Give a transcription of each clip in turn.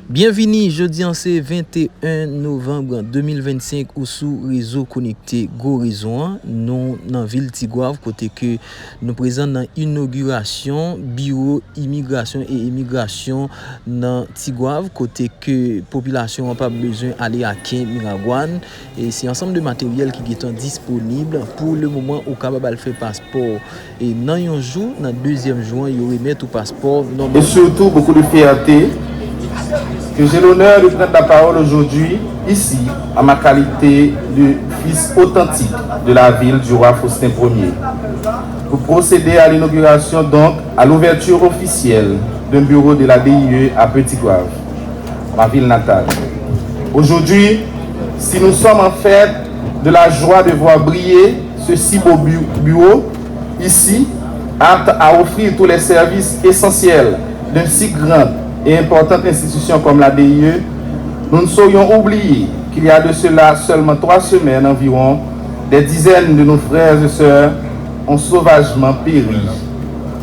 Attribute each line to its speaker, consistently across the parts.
Speaker 1: Bienvenue, jeudi en c'est 21 novembre 2025 ou sous réseau connecté Gorizon, nous dans ville Tigouave côté que nous présents dans inauguration bureau immigration et immigration dans Tigouave côté que population n'a pas besoin d'aller à Ken Miragouane et c'est ensemble de matériel qui est disponible pour le moment au capable faire passeport et dans un jour dans deuxième jour il remet tout passeport
Speaker 2: et surtout beaucoup de fierté que j'ai l'honneur de prendre la parole aujourd'hui, ici, en ma qualité de fils authentique de la ville du roi Faustin Ier, pour procéder à l'inauguration, donc à l'ouverture officielle d'un bureau de la DIE à Petit-Gouave, ma ville natale. Aujourd'hui, si nous sommes en fait de la joie de voir briller ce si beau bureau, ici, apte à offrir tous les services essentiels d'un si grand et importante institution comme la DIE, nous ne saurions oublier qu'il y a de cela seulement 3 semaines environ, des dizaines de nos frères et sœurs ont sauvagement péri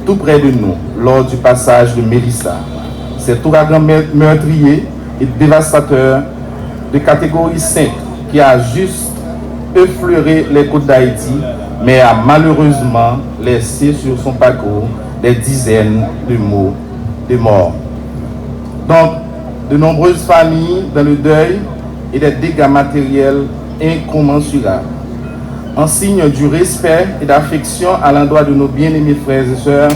Speaker 2: tout près de nous lors du passage de Mélissa. Cet ouragan meurtrier et dévastateur de catégorie 5 qui a juste effleuré les côtes d'Haïti, mais a malheureusement laissé sur son parcours des dizaines de morts. Donc, de nombreuses familles dans le deuil et des dégâts matériels incommensurables. En signe du respect et d'affection à l'endroit de nos bien-aimés frères et sœurs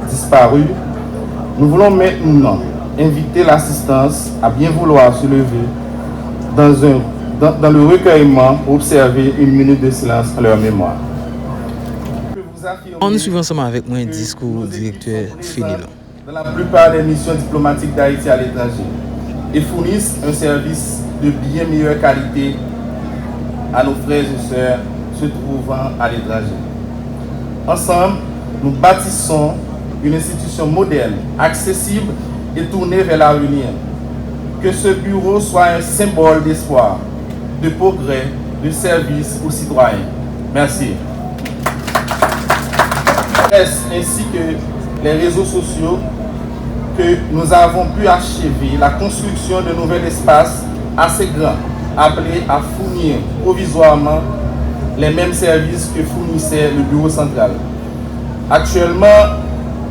Speaker 2: disparus, nous voulons maintenant inviter l'assistance à bien vouloir se lever dans le recueillement pour observer une minute de silence en leur mémoire.
Speaker 1: On suit ensemble avec moi un discours directeur Félix.
Speaker 2: Dans la plupart des missions diplomatiques d'Haïti à l'étranger et fournissent un service de bien meilleure qualité à nos frères et sœurs se trouvant à l'étranger. Ensemble, nous bâtissons une institution moderne, accessible et tournée vers l'avenir. Que ce bureau soit un symbole d'espoir, de progrès, de service aux citoyens. Merci. Ainsi que les réseaux sociaux que nous avons pu achever la construction de nouvel espace assez grand, appelé à fournir provisoirement les mêmes services que fournissait le bureau central. Actuellement,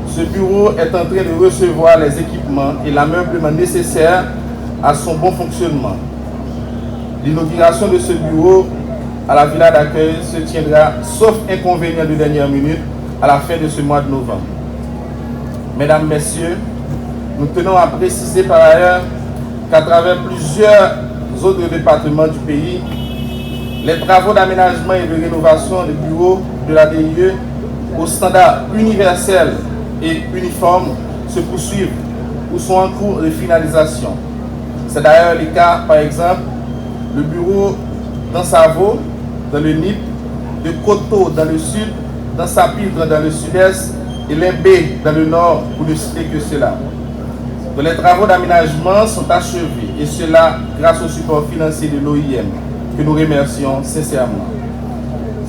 Speaker 2: ce bureau est en train de recevoir les équipements et l'ameublement nécessaires à son bon fonctionnement. L'inauguration de ce bureau à la villa d'accueil se tiendra, sauf inconvénient de dernière minute, à la fin de ce mois de novembre. Mesdames, Messieurs, nous tenons à préciser par ailleurs qu'à travers plusieurs autres départements du pays, les travaux d'aménagement et de rénovation des bureaux de la DIE aux standards universels et uniformes se poursuivent ou sont en cours de finalisation. C'est d'ailleurs le cas, par exemple, le bureau d'Ansavo dans le NIP, de Koto dans le sud, dans Sapitre dans le sud-est et Limbé dans le nord, pour ne citer que cela. Donc, les travaux d'aménagement sont achevés et cela grâce au support financier de l'OIM que nous remercions sincèrement.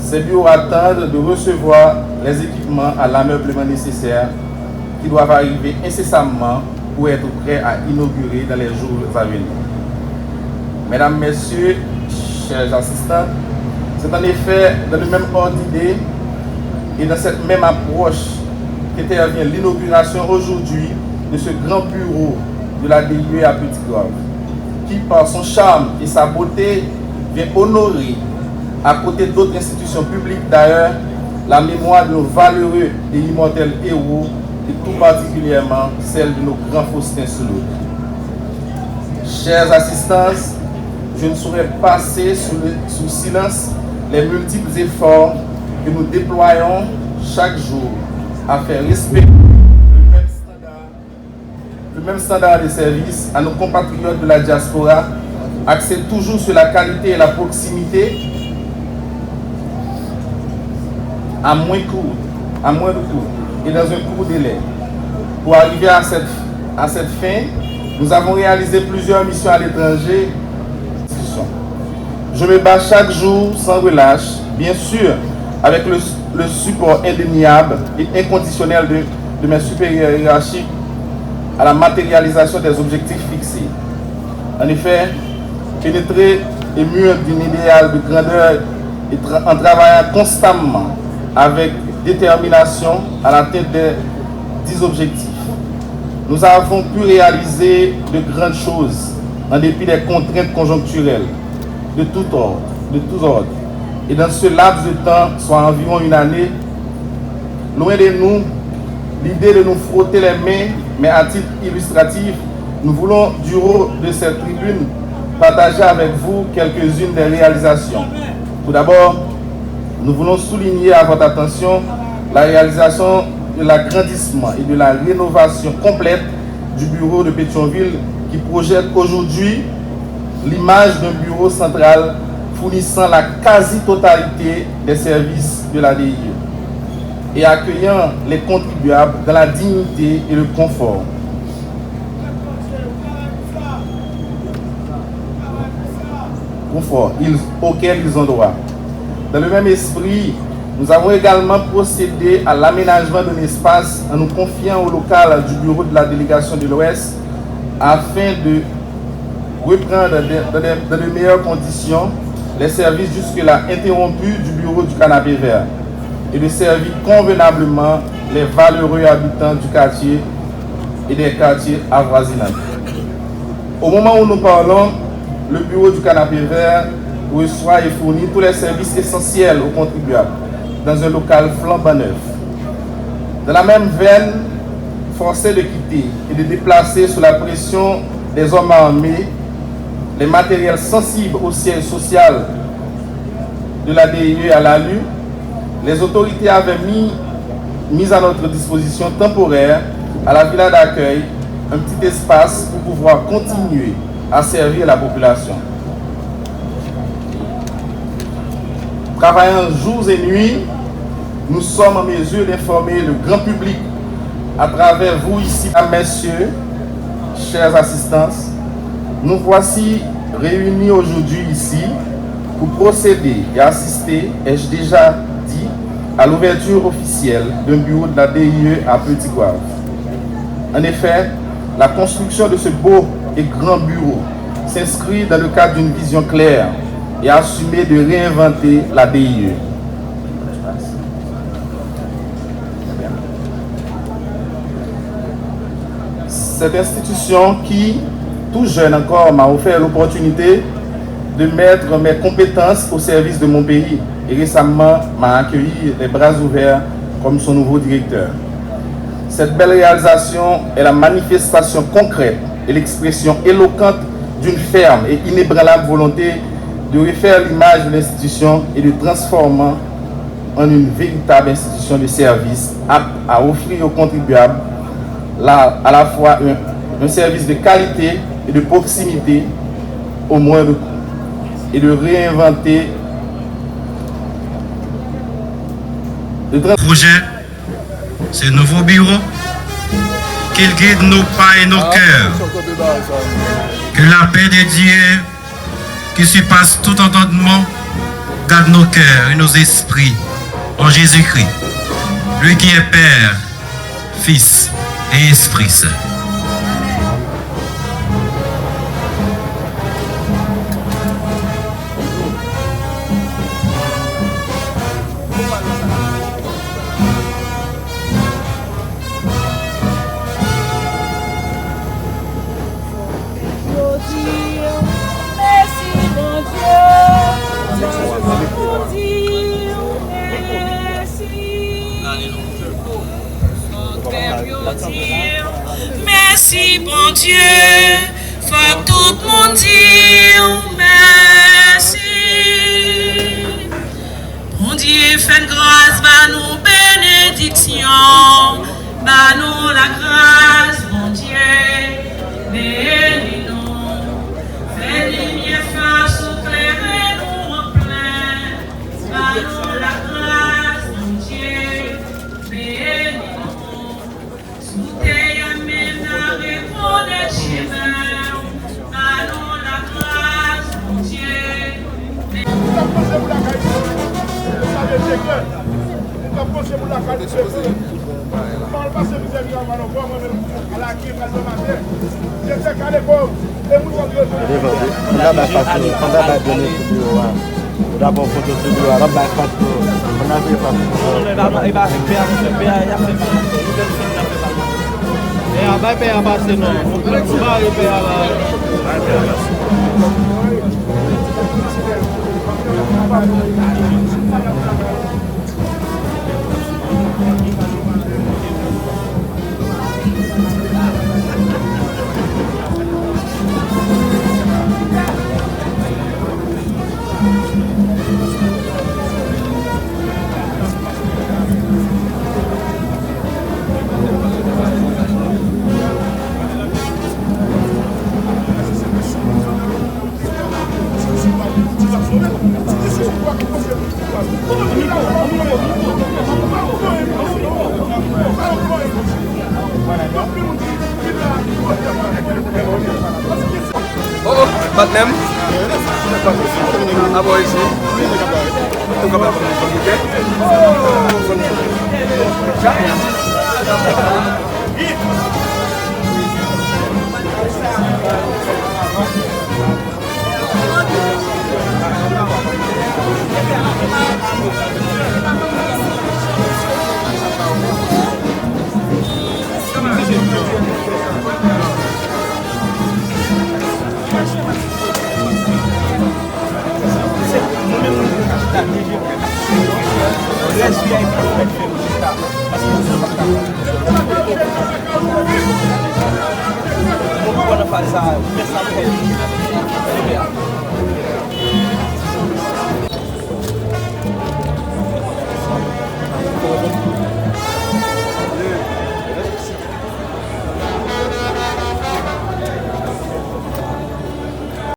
Speaker 2: Ces bureaux attendent de recevoir les équipements à l'ameublement nécessaire qui doivent arriver incessamment pour être prêts à inaugurer dans les jours à venir. Mesdames, Messieurs, chers assistants, c'est en effet dans le même ordre d'idée et dans cette même approche qu'intervient l'inauguration aujourd'hui de ce grand bureau de la DIE à Petit-Gouave, qui par son charme et sa beauté vient honorer, à côté d'autres institutions publiques d'ailleurs, la mémoire de nos valeureux et immortels héros, et tout particulièrement celle de nos grands Faustin Soulou. Chers assistants, je ne saurais passer sous silence les multiples efforts que nous déployons chaque jour à faire respecter le même standard de service à nos compatriotes de la diaspora, axé toujours sur la qualité et la proximité, à moins de coût et dans un court délai. Pour arriver à cette fin, nous avons réalisé plusieurs missions à l'étranger. Je me bats chaque jour sans relâche, bien sûr, avec le support indéniable et inconditionnel de mes supérieurs hiérarchiques à la matérialisation des objectifs fixés. En effet, pénétrer et mûr d'un idéal de grandeur en travaillant constamment avec détermination à l'atteinte des 10 objectifs. Nous avons pu réaliser de grandes choses en dépit des contraintes conjoncturelles de tous ordres. Et dans ce laps de temps, soit environ une année, loin de nous l'idée de nous frotter les mains, mais à titre illustratif, nous voulons, du haut de cette tribune, partager avec vous quelques-unes des réalisations. Tout d'abord, nous voulons souligner à votre attention la réalisation de l'agrandissement et de la rénovation complète du bureau de Pétionville qui projette aujourd'hui l'image d'un bureau central fournissant la quasi-totalité des services de la DIE et accueillant les contribuables dans la dignité et le confort. Auquel ils ont droit. Dans le même esprit, nous avons également procédé à l'aménagement d'un espace en nous confiant au local du bureau de la délégation de l'Ouest afin de reprendre dans de meilleures conditions les services jusque-là interrompus du bureau du Canapé Vert et de servir convenablement les valeureux habitants du quartier et des quartiers avoisinants. Au moment où nous parlons, le bureau du Canapé Vert reçoit et fournit tous les services essentiels aux contribuables dans un local flambant neuf. Dans la même veine, forcé de quitter et de déplacer sous la pression des hommes armés les matériels sensibles au siège social de la DIE à l'ALU, les autorités avaient mis à notre disposition temporaire à la villa d'accueil un petit espace pour pouvoir continuer à servir la population. Travaillant jours et nuits, nous sommes en mesure d'informer le grand public à travers vous ici, messieurs, chers assistants. Nous voici réunis aujourd'hui ici pour procéder et assister, ai-je déjà dit, à l'ouverture officielle d'un bureau de la DIE à Petit Goâve. En effet, la construction de ce beau et grand bureau s'inscrit dans le cadre d'une vision claire et assumée de réinventer la DIE. Cette institution qui, tout jeune encore, m'a offert l'opportunité de mettre mes compétences au service de mon pays et récemment m'a accueilli les bras ouverts comme son nouveau directeur. Cette belle réalisation est la manifestation concrète et l'expression éloquente d'une ferme et inébranlable volonté de refaire l'image de l'institution et de transformer en une véritable institution de service apte à offrir aux contribuables à la fois un service de qualité et de proximité au moindre coût et de réinventer le
Speaker 3: projet, ce nouveau bureau, qu'il guide nos pas et nos cœurs. Que la paix de Dieu, qui surpasse tout entendement, garde nos cœurs et nos esprits en Jésus-Christ, lui qui est Père, Fils et Esprit Saint.
Speaker 4: Merci bon Dieu, faut tout le monde dire merci. Bon Dieu fait grâce, bah nous bénédiction, bah nous la grâce, bon Dieu, bénis-nous, fais lumière face au clair et nous en plein, bah nous la grâce, bon Dieu, bénis-nous, sous tes amènes à répondre chemin, bah nous la grâce, bon Dieu, bénis-nous.
Speaker 5: D'abord, photo de bureau, alors, on a fait pas. Il va faire, et on va faire passer, non. On va
Speaker 6: Batnem? Apa isi? Itu kabar oke?
Speaker 5: Vamos fazer